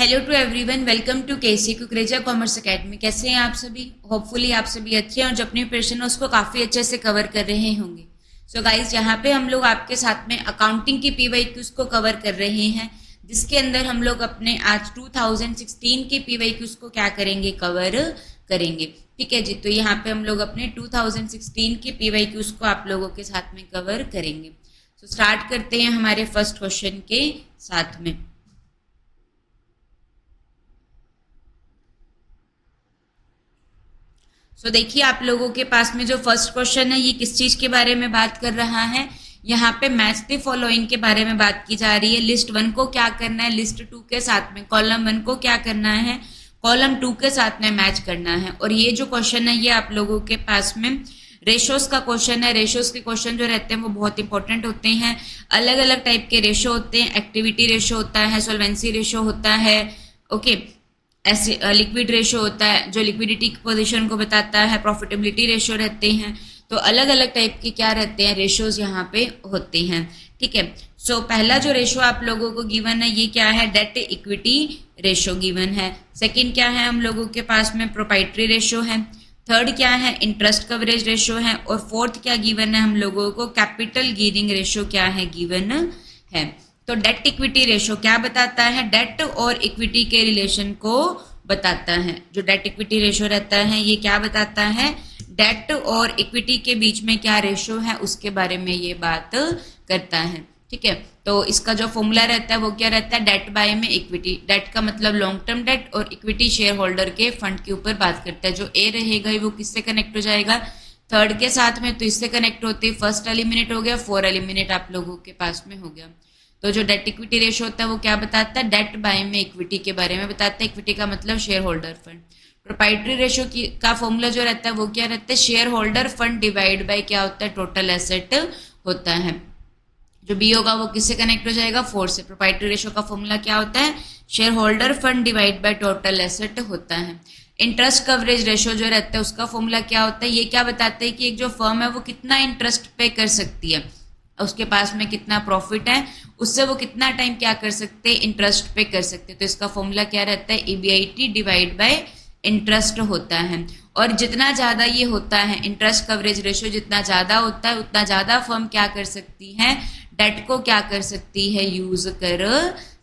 Hello to everyone, welcome to KC Kukreja commerce academy. कैसे हैं आप सभी? होपफुली आप सभी अच्छे हैं और जो अपनी प्रिपरेशन है उसको काफ़ी अच्छे से कवर कर रहे होंगे। सो गाइज, यहाँ पे हम लोग आपके साथ में अकाउंटिंग की पीवाईक्यूज को कवर कर रहे हैं, जिसके अंदर हम लोग अपने आज 2016 के पीवाईक्यूज को क्या करेंगे, कवर करेंगे। ठीक है जी, तो यहाँ पे हम लोग अपने 2016 के पीवाईक्यूज को आप लोगों के साथ में कवर करेंगे। सो स्टार्ट करते हैं हमारे फर्स्ट क्वेश्चन के साथ में। सो देखिए, आप लोगों के पास में जो फर्स्ट क्वेश्चन है ये किस चीज के बारे में बात कर रहा है। यहाँ पे मैच द फॉलोइंग के बारे में बात की जा रही है। लिस्ट 1 को क्या करना है, लिस्ट 2 के साथ में कॉलम 1 को क्या करना है, कॉलम 2 के साथ में मैच करना है। और ये जो क्वेश्चन है ये आप लोगों के पास में रेशोज का क्वेश्चन है। रेशोज के क्वेश्चन जो रहते हैं वो बहुत इंपॉर्टेंट होते हैं। अलग अलग टाइप के रेशो होते हैं। एक्टिविटी रेशो होता है, सोल्वेंसी रेशो होता है, ओके, ऐसे लिक्विड रेशो होता है जो लिक्विडिटी की पोजीशन को बताता है, प्रॉफिटेबिलिटी रेशो रहते हैं। तो अलग अलग टाइप के क्या रहते हैं, रेशोज यहाँ पे होते हैं। ठीक है, सो पहला जो रेशो आप लोगों को गिवन है ये क्या है, डेट इक्विटी रेशो गिवन है। सेकंड क्या है हम लोगों के पास में, प्रोप्राइटरी रेशो है। थर्ड क्या है, इंटरेस्ट कवरेज रेशो है। और फोर्थ क्या गिवन है हम लोगों को, कैपिटल गियरिंग रेशो क्या है, गिवन है। तो डेट इक्विटी रेशो क्या बताता है, डेट और इक्विटी के रिलेशन को बताता है। जो डेट इक्विटी रेशो रहता है ये क्या बताता है, डेट और इक्विटी के बीच में क्या रेशो है उसके बारे में ये बात करता है। ठीक है, तो इसका जो फॉर्मूला रहता है वो क्या रहता है, डेट बाय में इक्विटी। डेट का मतलब लॉन्ग टर्म डेट और इक्विटी शेयर होल्डर के फंड के ऊपर बात करता है। जो ए रहेगा वो किससे कनेक्ट हो जाएगा, थर्ड के साथ में, तो इससे कनेक्ट होते ही फर्स्ट एलिमिनेट हो गया, 4 एलिमिनेट आप लोगों के पास में हो गया। तो जो डेट इक्विटी रेशो होता है वो क्या बताता है, डेट बाय में इक्विटी के बारे में बताता है। इक्विटी का मतलब share holder fund. Proprietary ratio का फॉर्मूला जो रहता है वो क्या रहता है, share holder fund divide by क्या होता है, टोटल एसेट होता है। जो बी होगा वो किससे कनेक्ट हो जाएगा, 4 से। प्रोप्राइटरी रेशो का फॉर्मूला क्या होता है, share holder fund divide by total asset होता है। इंटरेस्ट कवरेज रेशो जो रहता है उसका फॉर्मूला क्या होता है, ये क्या बताता है कि एक जो फर्म है वो कितना इंटरेस्ट पे कर सकती है, उसके पास में कितना प्रॉफिट है, उससे वो कितना टाइम क्या कर सकते हैं, इंटरेस्ट पे कर सकते हैं। तो इसका फॉर्मूला क्या रहता है, ईबीआईटी डिवाइड बाय इंटरेस्ट होता है। और जितना ज्यादा ये होता है, इंटरेस्ट कवरेज रेशो जितना ज्यादा होता है उतना ज्यादा फर्म क्या कर सकती है, डेट को क्या कर सकती है, यूज कर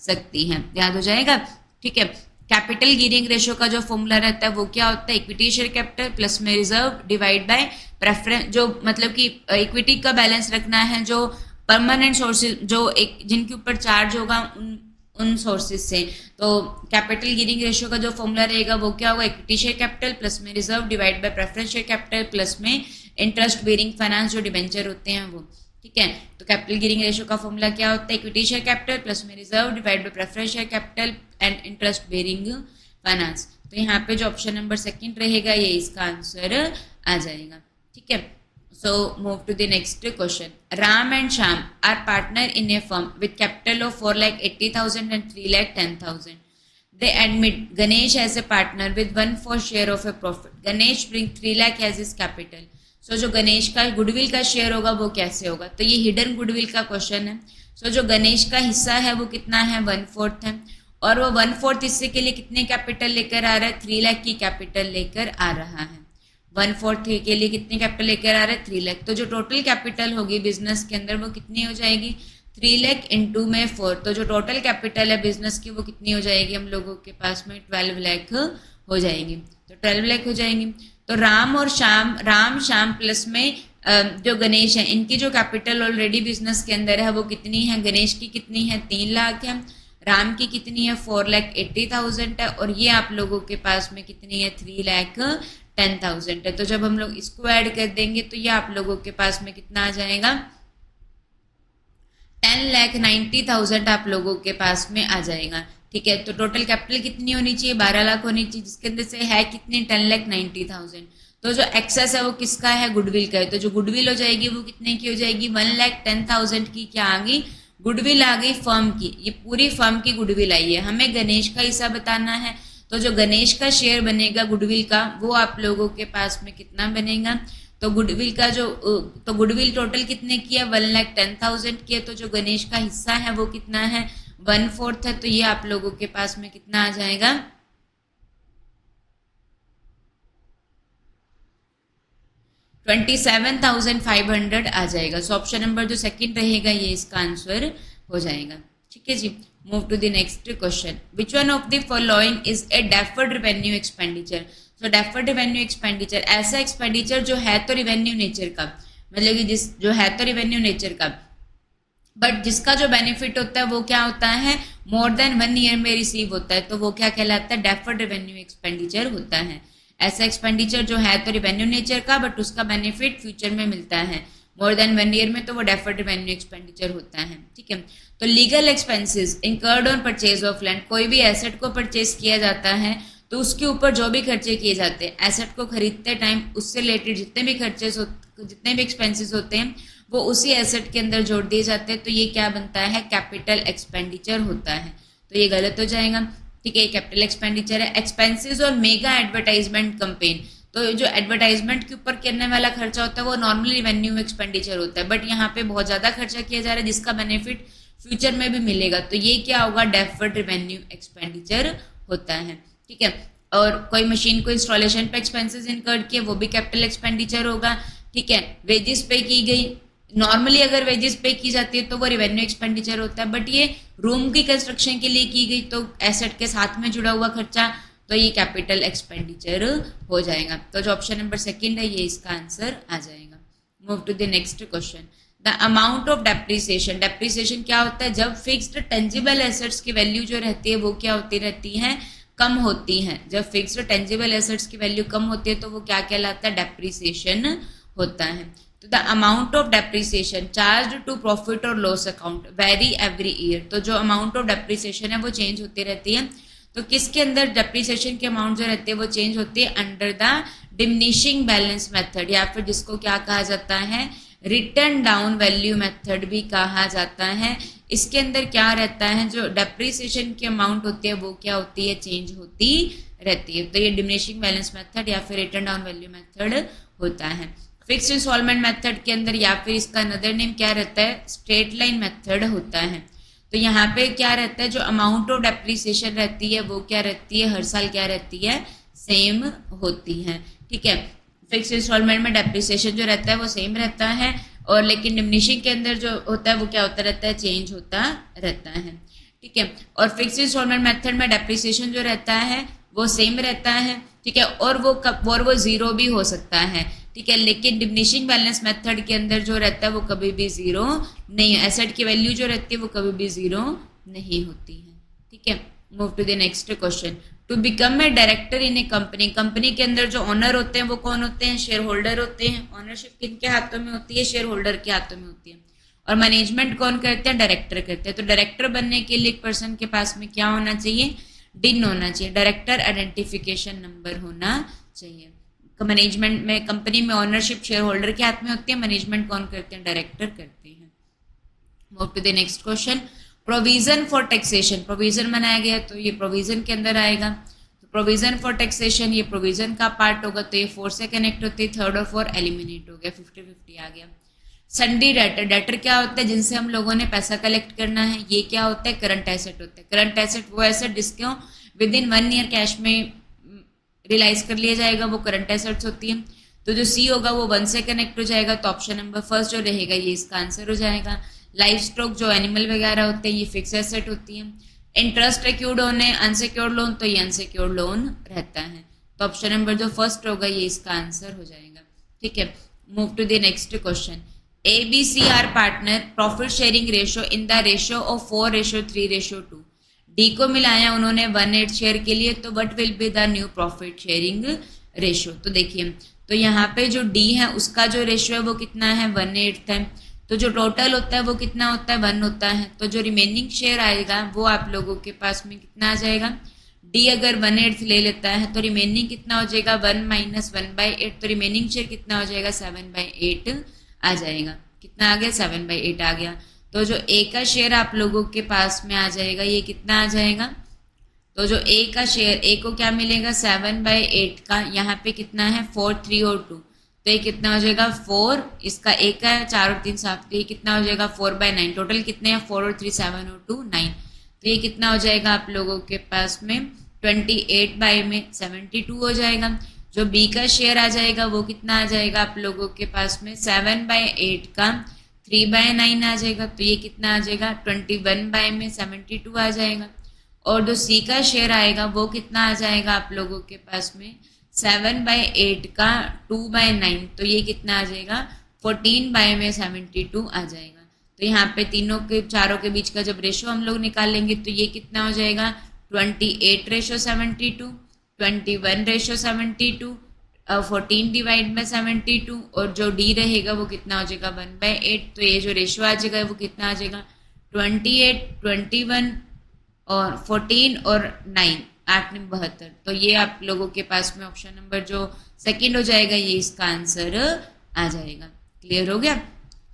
सकती है। याद हो जाएगा। ठीक है, कैपिटल गियरिंग रेशो का जो फॉर्मूला रहता है वो क्या होता है, इक्विटी शेयर कैपिटल प्लस में रिजर्व डिवाइड बाय प्रेफरेंस। जो मतलब कि इक्विटी का बैलेंस रखना है जो परमानेंट सोर्सेज, जो एक जिनके ऊपर चार्ज होगा उन सोर्सेज से। तो कैपिटल गियरिंग रेशो का जो फॉर्मूला रहेगा वो क्या होगा, इक्विटी शेयर कैपिटल प्लस में reserve divide by preference share capital plus में इंटरेस्ट बेरिंग फाइनेंस जो डिबेंचर होते हैं वो। ठीक है, तो कैपिटल गियरिंग रेशो का फॉर्मूला क्या होता है, इक्विटी शेयर कैपिटल प्लस में reserve divide by preference share capital and interest bearing finance. तो यहाँ पे जो ऑप्शन नंबर सेकंड रहेगा ये इसका आंसर आ जाएगा। ठीक है, so move to the next question. Ram and Sham are partner in a firm with capital of 4,80,000 and 3,10,000. They admit Ganesh as a partner with 1/4 share of a profit. Ganesh bring 3 lakh as his capital. So जो गणेश का goodwill का share होगा वो कैसे होगा, तो ये hidden goodwill का क्वेश्चन है। सो जो गणेश का हिस्सा है वो कितना है, 1/4 है। और वो 1/4 हिस्से के लिए कितने कैपिटल लेकर आ रहा है, 3 लाख की कैपिटल लेकर आ रहा है। 1/4 के लिए कितने कैपिटल लेकर आ रहा है, 3 लाख। तो जो टोटल कैपिटल होगी बिजनेस के अंदर वो कितनी हो जाएगी, 3 लाख इंटू में 4। तो जो टोटल कैपिटल है बिजनेस की वो कितनी हो जाएगी हम लोगों के पास में, 12 लाख हो जाएगी। तो 12 लाख हो जाएंगी। तो राम श्याम प्लस में जो गणेश है, इनकी जो कैपिटल ऑलरेडी बिजनेस के अंदर है वो कितनी है, गणेश की कितनी है, 3 लाख है। राम की कितनी है, 4,80,000 है। और ये आप लोगों के पास में कितनी है, 3,10,000 है। तो जब हम लोग इसको ऐड कर देंगे तो ये आप लोगों के पास में कितना आ जाएगा, 10,90,000 आप लोगों के पास में आ जाएगा। ठीक है, तो टोटल कैपिटल कितनी होनी चाहिए, 12 लाख होनी चाहिए, जिसके अंदर से है कितनी, 10,90,000। तो जो एक्सेस है वो किसका है, गुडविल का है। तो जो गुडविल हो जाएगी वो कितने की हो जाएगी, 1,10,000 की क्या आ गई, गुडविल आ गई फर्म की। ये पूरी फर्म की गुडविल आई है। हमें गणेश का हिस्सा बताना है, तो जो गणेश का शेयर बनेगा गुडविल का वो आप लोगों के पास में कितना बनेगा, तो गुडविल का जो तो गुडविल टोटल कितने की है, 1,10,000 की है। तो जो गणेश का हिस्सा है वो कितना है, 1/4 है, तो ये आप लोगों के पास में कितना आ जाएगा, 27,500 आ जाएगा। सो ऑप्शन नंबर जो सेकंड रहेगा ये इसका आंसर हो जाएगा। ठीक है जी। Move to the next question. Which one of the following is a deferred revenue expenditure. So deferred revenue expenditure ऐसा एक्सपेंडिचर जो है तो रेवेन्यू नेचर का, मतलब कि जिस जो है तो रेवेन्यू नेचर का, बट जिसका जो बेनिफिट होता है वो क्या होता है, मोर देन 1 ईयर में रिसीव होता है, तो वो क्या कहलाता है, डेफर्ड रेवेन्यू एक्सपेंडिचर होता है। ऐसा एक्सपेंडिचर जो है तो रेवेन्यू नेचर का, बट उसका बेनिफिट फ्यूचर में मिलता है मोर देन 1 ईयर में, तो वो डेफर्ड रेवेन्यू एक्सपेंडिचर होता है। ठीक है। तो legal expenses incurred on purchase of land, कोई भी एसेट को परचेज किया जाता है तो उसके ऊपर जो भी खर्चे किए जाते हैं एसेट को खरीदते टाइम, उससे रिलेटेड जितने भी एक्सपेंसेस होते हैं वो उसी एसेट के अंदर जोड़ दिए जाते हैं, तो ये क्या बनता है, कैपिटल एक्सपेंडिचर होता है। तो ये गलत हो जाएगा। ठीक है, कैपिटल एक्सपेंडिचर है। एक्सपेंसेस और मेगा एडवर्टाइजमेंट कैंपेन, तो जो एडवर्टाइजमेंट के ऊपर करने वाला खर्चा होता है वो नॉर्मली रेवेन्यू एक्सपेंडिचर होता है, बट यहाँ पे बहुत ज्यादा खर्चा किया जा रहा है जिसका बेनिफिट फ्यूचर में भी मिलेगा, तो ये क्या होगा, डेफर्ड रेवेन्यू एक्सपेंडिचर होता है। ठीक है। और कोई मशीन को इंस्टॉलेशन पे एक्सपेंसेस इनकर्ड किए वो भी कैपिटल एक्सपेंडिचर होगा। ठीक है। वेजेस पे की गई, नॉर्मली अगर वेजेस पे की जाती है तो वो रेवेन्यू एक्सपेंडिचर होता है, बट ये रूम की कंस्ट्रक्शन के लिए की गई तो एसेट के साथ में जुड़ा हुआ खर्चा, तो ये कैपिटल एक्सपेंडिचर हो जाएगा। तो जो ऑप्शन नंबर सेकंड है ये इसका आंसर आ जाएगा। Move to the next question. The amount of depreciation. Depreciation क्या होता है, जब फिक्स्ड टेंजिबल एसेट्स की वैल्यू जो रहती है वो क्या होती रहती है, कम होती है। जब फिक्स्ड टेंजिबल एसेट्स की वैल्यू कम होती है तो वो क्या कहलाता है, डेप्रिसिएशन होता है। तो the amount of depreciation charge to profit और loss account very every year. तो जो अमाउंट ऑफ डेप्रिसिएशन है वो चेंज होती रहती है, तो किसके अंदर डेप्रिसिएशन की अमाउंट जो रहती है वो चेंज होती है, under the diminishing balance method, या फिर जिसको क्या कहा जाता है, रिटर्न डाउन वैल्यू मेथड भी कहा जाता है। इसके अंदर क्या रहता है, जो डेप्रिसिएशन की अमाउंट होती है वो क्या होती है, चेंज होती रहती है। तो ये डिमिनिशिंग बैलेंस मेथड या फिर रिटर्न डाउन वैल्यू मेथड होता है। फिक्स्ड इंस्टॉलमेंट मेथड के अंदर या फिर इसका अनदर नेम क्या रहता है, स्ट्रेट लाइन मेथड होता है। तो यहाँ पे क्या रहता है, जो अमाउंट ऑफ डेप्रिसिएशन रहती है वो क्या रहती है, हर साल क्या रहती है, सेम होती है। ठीक है। फिक्स्ड इंस्टॉलमेंट में डेप्रिसिएशन जो रहता है वो सेम रहता है, और लेकिन डिमिनिशिंग के अंदर जो होता है वो क्या होता रहता है, चेंज होता रहता है। ठीक है। और फिक्स्ड इंस्टॉलमेंट मेथड में डेप्रिसिएशन जो रहता है वो सेम रहता है। ठीक है। और वो जीरो भी हो सकता है। ठीक है। लेकिन डिमिनिशिंग बैलेंस मेथड के अंदर जो रहता है वो कभी भी जीरो नहीं है, एसेट की वैल्यू जो रहती है वो कभी भी जीरो नहीं होती है। ठीक है। Move to the next question. To become a director in a company. Company के अंदर जो ओनर होते हैं वो कौन होते हैं, शेयर होल्डर होते हैं। ओनरशिप किनके हाथों में होती है, शेयर होल्डर के हाथों में होती है। और मैनेजमेंट कौन करते हैं, डायरेक्टर करते हैं। तो डायरेक्टर बनने के लिए एक पर्सन के पास में क्या होना चाहिए, डिन होना चाहिए, डायरेक्टर आइडेंटिफिकेशन नंबर होना चाहिए। मैनेजमेंट में, कंपनी में ओनरशिप शेयर होल्डर के हाथ में होती है, मैनेजमेंट कौन करते हैं, डायरेक्टर करते हैं। Move to the next question. Provision for taxation. Provision बनाया गया तो ये प्रोविजन के अंदर आएगा। तो प्रोविजन फॉर टैक्सेशन ये प्रोविजन का पार्ट होगा, तो ये 4 से कनेक्ट होती है, 3rd और 4 एलिमिनेट हो गया, 50-50 आ गया। सन्डी डेटर। डेटर क्या होता है, जिनसे हम लोगों ने पैसा कलेक्ट करना है, ये क्या होता है, करंट एसेट होता है। करंट एसेट वो एसेट जिसको विद इन 1 ईयर कैश में रियलाइज कर लिया जाएगा, वो करंट एसेट्स होती है। तो जो सी होगा वो 1 से कनेक्ट हो जाएगा, तो ऑप्शन नंबर फर्स्ट जो रहेगा ये इसका आंसर हो जाएगा। लाइफ स्टॉक जो एनिमल वगैरह होते हैं ये फिक्स एसेट होती है। इंटरेस्ट एक्यूर्ड होने अनसिक्योर्ड लोन, तो ये अनसिक्योर्ड लोन रहता है। तो ऑप्शन नंबर जो फर्स्ट होगा ये इसका आंसर हो जाएगा। ठीक है। Move to the next question. ABC are partner, profit sharing ratio in the ratio of 4:3:2। D को मिलाया उन्होंने 1/8 शेयर के लिए, तो what will be the new profit sharing ratio. तो देखिए, तो यहाँ पे जो डी है उसका जो रेशियो है वो कितना है, 1/8 है। तो जो टोटल होता है वो कितना होता है, 1 होता है। तो जो रिमेनिंग शेयर आएगा वो आप लोगों के पास में कितना आ जाएगा, डी अगर 1/8 ले लेता है तो रिमेनिंग कितना हो जाएगा, 1 - 1/8। तो रिमेनिंग शेयर कितना हो जाएगा, 7/8 आ जाएगा। कितना आ गया, 7/8 आ गया। तो जो ए का शेयर आप लोगों के पास में आ जाएगा, ये कितना आ जाएगा, तो जो ए का शेयर, ए को क्या मिलेगा, 7/8 का, यहाँ पे कितना है 4, 3 और 2, तो ये कितना हो जाएगा 4, इसका ए का 4 और 3 7, तो ये कितना हो जाएगा 4/9। टोटल कितने हैं, 4 और 3 7 और 2 9, तो तो ये कितना हो जाएगा आप लोगों के पास में 28 बाय में 72 हो जाएगा। जो बी का शेयर आ जाएगा वो कितना आ जाएगा आप लोगों के पास में 7 बाय 8 का 3 बाय 9 आ जाएगा। तो ये कितना आ जाएगा 21 बाय में 72 आ जाएगा। और जो सी का शेयर आएगा वो कितना आ जाएगा आप लोगों के पास में 7 बाय 8 का 2 बाय 9। तो ये कितना आ जाएगा 14 बाय में 72 आ जाएगा। तो यहाँ पे तीनों के चारों के बीच का जब रेशो हम लोग निकालेंगे तो ये कितना हो जाएगा 28:72, 21:72, 14 डिवाइड बाय 72 और जो डी रहेगा वो कितना हो जाएगा 1/8। तो ये जो रेशो आ जाएगा वो कितना आ जाएगा 28, 21 और 14 और 9, 8 में 72। तो ये आप लोगों के पास में ऑप्शन नंबर जो सेकंड हो जाएगा ये इसका आंसर आ जाएगा। क्लियर हो गया।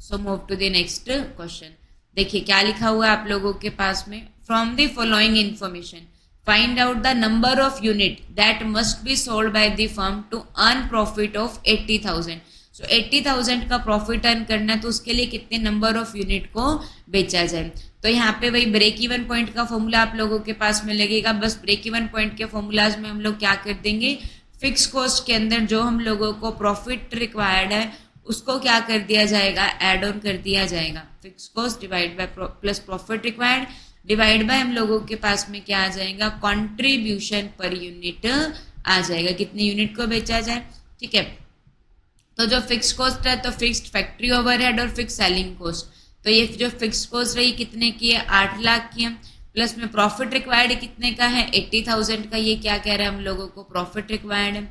So move to the next question. देखिए क्या लिखा हुआ है आप लोगों के पास में, from the following information find out the number of unit that must be sold by the firm to earn profit of 80,000। So 80,000 का प्रॉफिट अर्न करना है तो उसके लिए कितने नंबर ऑफ यूनिट को बेचा जाए। तो यहाँ पे वही ब्रेक इवन पॉइंट का फॉर्मूला आप लोगों के पास में लगेगा। बस ब्रेक इवन पॉइंट के फॉर्मूलाज में हम लोग क्या कर देंगे, फिक्स कॉस्ट के अंदर जो हम लोगों को प्रॉफिट रिक्वायर्ड है उसको क्या कर दिया जाएगा, ऐड ऑन कर दिया जाएगा। Fix cost divide by plus profit required divide by हम लोगों के पास में क्या आ जाएगा, कंट्रीब्यूशन पर यूनिट आ जाएगा, कितने यूनिट को बेचा जाए। ठीक है, तो जो फिक्स कॉस्ट है तो फिक्स्ड फैक्ट्री ओवरहेड और फिक्स सेलिंग कॉस्ट। तो ये जो फिक्स कॉस्ट रही कितने की है 8 लाख की है, प्लस में प्रॉफिट रिक्वायर्ड कितने का है 80,000 का। ये क्या कह रहा है हम लोगों को प्रॉफिट रिक्वायर्ड है।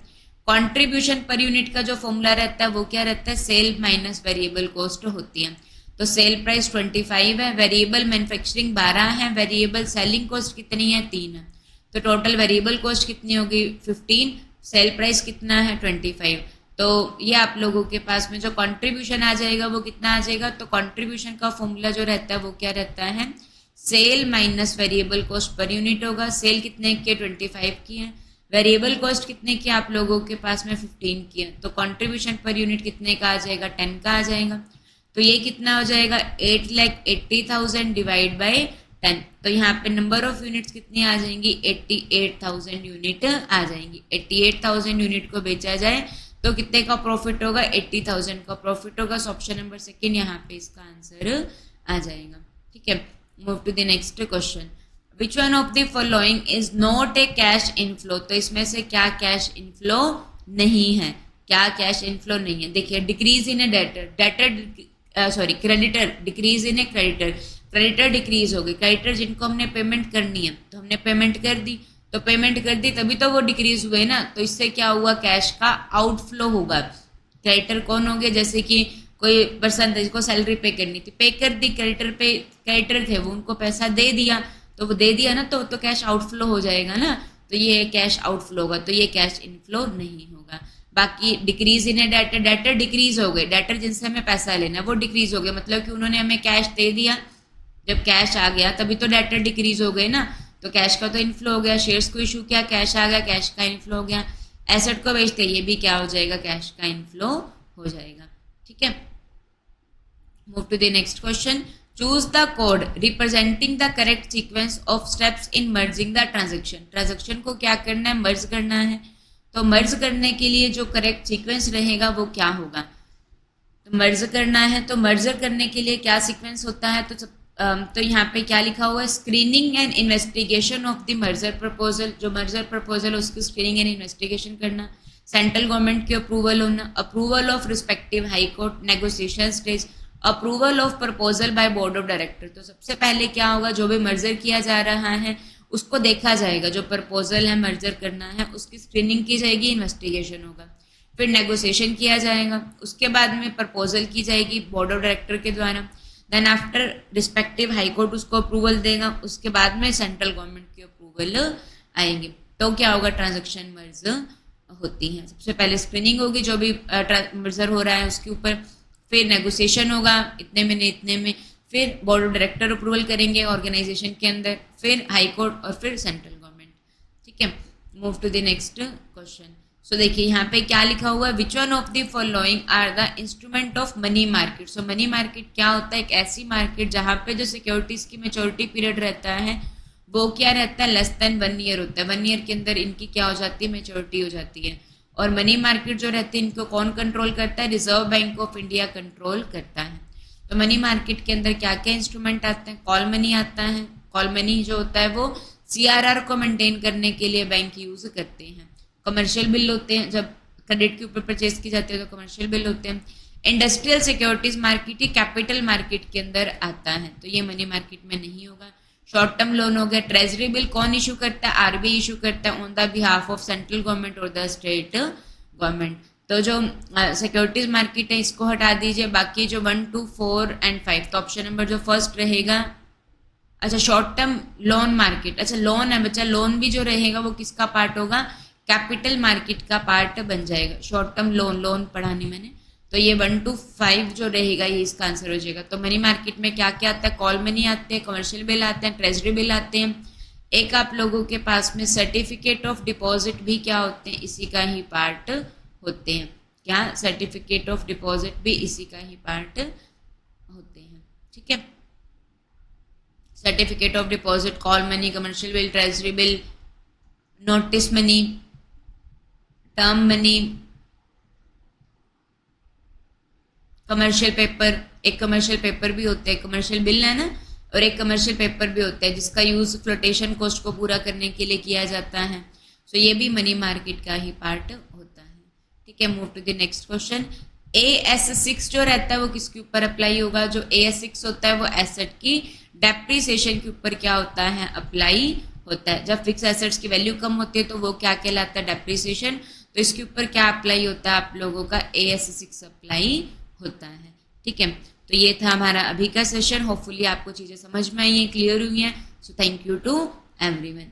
कंट्रीब्यूशन पर यूनिट का जो फॉर्मूला रहता है वो क्या रहता है, सेल माइनस वेरिएबल कॉस्ट होती है। तो सेल प्राइस 25 है, वेरिएबल मैन्युफैक्चरिंग 12 है, वेरिएबल सेलिंग कॉस्ट कितनी है 3 है। तो टोटल वेरिएबल कॉस्ट कितनी होगी 15, सेल प्राइस कितना है 25। तो ये आप लोगों के पास में जो कंट्रीब्यूशन आ जाएगा वो कितना आ जाएगा, तो कंट्रीब्यूशन का फॉर्मूला जो रहता है वो क्या रहता है, sale minus variable cost per unit होगा। सेल कितने की 25 की है, वेरिएबल कॉस्ट कितने की आप लोगों के पास में 15 की है। तो कंट्रीब्यूशन पर यूनिट कितने का आ जाएगा 10 का आ जाएगा। तो ये कितना हो जाएगा 8,80,000 डिवाइड बाय 10। तो यहाँ पे नंबर ऑफ यूनिट्स कितनी आ जाएंगी 88,000 यूनिट आ जाएंगी। 88,000 यूनिट को बेचा जाए तो कितने का प्रॉफिट होगा 80,000 का प्रॉफिट होगा। सो ऑप्शन नंबर सेकंड यहाँ पे इसका आंसर आ जाएगा। ठीक है, move to the next question. Which one of the following is not a cash inflow. तो इसमें से क्या कैश इनफ्लो नहीं है, क्या कैश इनफ्लो नहीं है। देखिए decrease in A debtor creditor, decrease in A creditor, creditor decrease हो गई। क्रेडिटर जिनको हमने पेमेंट करनी है तो हमने पेमेंट कर दी, तो पेमेंट कर दी तभी तो वो डिक्रीज हुए ना। तो इससे क्या हुआ, कैश का आउटफ्लो होगा। क्रेडिटर कौन हो गए, जैसे कि कोई पर्सन जिसको सैलरी पे करनी थी, पे कर दी, क्रेडिटर थे वो उनको पैसा दे दिया, तो वो दे दिया ना तो कैश आउटफ्लो हो जाएगा ना। तो ये कैश आउटफ्लो होगा, तो ये कैश इनफ्लो नहीं होगा। बाकी decrease in A debtor, debtor decrease हो गए, डेटर जिनसे हमें पैसा लेना है वो डिक्रीज हो गया, मतलब कि उन्होंने हमें कैश दे दिया, जब कैश आ गया तभी तो डेटर डिक्रीज हो गए ना। तो कैश का तो इनफ्लो हो गया, शेयर्स को इशू किया, कैश आ गया, कैश का इनफ्लो हो गया। एसेट को बेचते ये भी क्या हो जाएगा, कैश का इनफ्लो हो जाएगा। ठीक है, move to the next question. Choose the code representing the correct sequence of steps in merging the transaction. Transaction को क्या करना है, मर्ज करना है। तो मर्ज करने के लिए जो करेक्ट सीक्वेंस रहेगा वो क्या होगा, तो मर्ज करना है तो मर्जर करने के लिए क्या सीक्वेंस होता है। तो यहाँ पे क्या लिखा हुआ है, screening and investigation of the merger proposal. जो मर्जर प्रपोजल उसकी स्क्रीनिंग एंड इन्वेस्टिगेशन करना, सेंट्रल गवर्नमेंट की अप्रूवल होना, approval of respective high court, negotiation stage, approval of proposal by board of director. तो सबसे पहले क्या होगा, जो भी मर्जर किया जा रहा है उसको देखा जाएगा, जो प्रपोजल है मर्जर करना है उसकी स्क्रीनिंग की जाएगी, इन्वेस्टिगेशन होगा, फिर नेगोशिएशन किया जाएगा, उसके बाद में प्रपोजल की जाएगी बोर्ड ऑफ डायरेक्टर के द्वारा, then after respective high court उसको अप्रूवल देगा, उसके बाद में सेंट्रल गवर्नमेंट की अप्रूवल आएंगे। तो क्या होगा, ट्रांजैक्शन मर्ज होती है। सबसे पहले स्क्रीनिंग होगी जो भी मर्जर हो रहा है उसके ऊपर, फिर नेगोशिएशन होगा इतने में नहीं इतने में, फिर बोर्ड ऑफ डायरेक्टर अप्रूवल करेंगे ऑर्गेनाइजेशन के अंदर, फिर हाई कोर्ट और फिर सेंट्रल गवर्नमेंट। ठीक है, move to the next question. So देखिए यहाँ पे क्या लिखा हुआ है, which one of the following are the instrument of money market. So money market क्या होता है, एक ऐसी मार्केट जहाँ पे जो सिक्योरिटीज की मेच्योरिटी पीरियड रहता है वो क्या रहता है, लेस देन 1 ईयर होता है। 1 ईयर के अंदर इनकी क्या हो जाती है, मेच्योरिटी हो जाती है। और मनी मार्केट जो रहती है इनको कौन कंट्रोल करता है, reserve bank of India control करता है। तो मनी मार्केट के अंदर क्या क्या इंस्ट्रूमेंट आते हैं, कॉल मनी आता है। कॉल मनी जो होता है वो CRR को मेंटेन करने के लिए बैंक यूज करते हैं। कमर्शियल बिल होते हैं, जब क्रेडिट के ऊपर परचेज की जाती है तो कमर्शियल बिल होते हैं। इंडस्ट्रियल सिक्योरिटीज मार्केट ही कैपिटल मार्केट के अंदर आता है, तो ये मनी मार्केट में नहीं होगा। शॉर्ट टर्म लोन हो गया। ट्रेजरी बिल कौन इशू करता है, RBI इशू करता है on the behalf of central government और द स्टेट गवर्नमेंट। तो जो सिक्योरिटीज मार्केट है इसको हटा दीजिए, बाकी जो 1, 2, 4 एंड 5, तो ऑप्शन नंबर जो फर्स्ट रहेगा, अच्छा शॉर्ट टर्म लोन मार्केट, अच्छा लोन है बच्चा, लोन भी जो रहेगा वो किसका पार्ट होगा, कैपिटल मार्केट का पार्ट बन जाएगा। शॉर्ट टर्म लोन, लोन पढ़ानी मैंने, तो ये 1 to 5 जो रहेगा ये इसका आंसर हो जाएगा। तो मनी मार्केट में क्या क्या आता है, कॉल मनी आते हैं, कमर्शियल बिल आते हैं, ट्रेजरी बिल आते हैं। एक आप लोगों के पास में सर्टिफिकेट ऑफ डिपॉजिट भी क्या होते हैं, इसी का ही पार्ट होते हैं। क्या, सर्टिफिकेट ऑफ डिपॉजिट भी इसी का ही पार्ट होते हैं। ठीक है, certificate of deposit, call money, commercial bill, treasury bill, notice money, term money, commercial paper, एक कमर्शियल पेपर भी होता है, कमर्शियल बिल है ना, और एक कमर्शियल पेपर भी होता है जिसका यूज फ्लोटेशन कॉस्ट को पूरा करने के लिए किया जाता है। सो ये भी मनी मार्केट का ही पार्ट होता है। ठीक है, move to the next question. AS6 जो रहता है वो किसके ऊपर अप्लाई होगा, जो AS6 होता है वो एसेट की डेप्रिसिएशन के ऊपर क्या होता है, अप्लाई होता है। जब फिक्स एसेट्स की वैल्यू कम होती है तो वो क्या कहलाता है, डेप्रिसिएशन। तो इसके ऊपर क्या अप्लाई होता है, आप लोगों का AS6 अप्लाई होता है। ठीक है, तो ये था हमारा अभी का सेशन। होपफुली आपको चीजें समझ में आई हैं, क्लियर हुई हैं। So thank you to everyone.